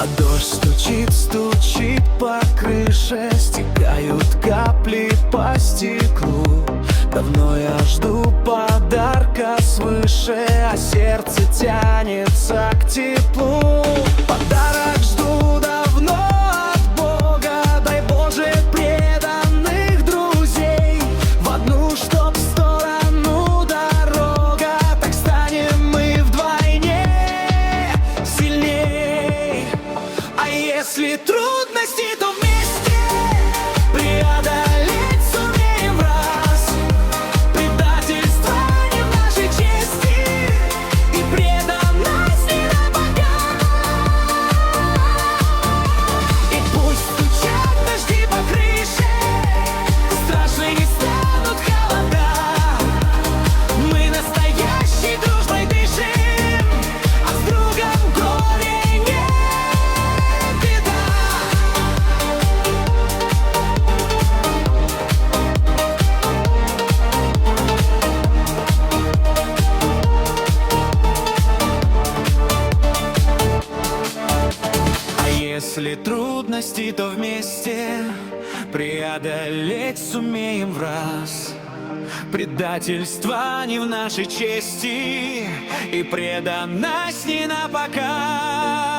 А дождь стучит, стучит по крыше, стекают капли по стеклу. Давно я жду подарка свыше, а сердце тянется к теплу. Подарок жду давно от Бога, дай Боже преданных друзей. В одну, чтоб в сторону дорога, так станем мы вдвойне сильней. А если трудности, то вместе преодолеть сумеем раз. Предательство не в нашей чести, и преданность не напоказ. И пусть стучат дожди по крыше, страшны не станут холода. Мы настоящей дружбой дышим, а с другом горе не беда. А если трудности, то вместе преодолеть сумеем в раз. Предательство не в нашей чести, и преданность не напоказ.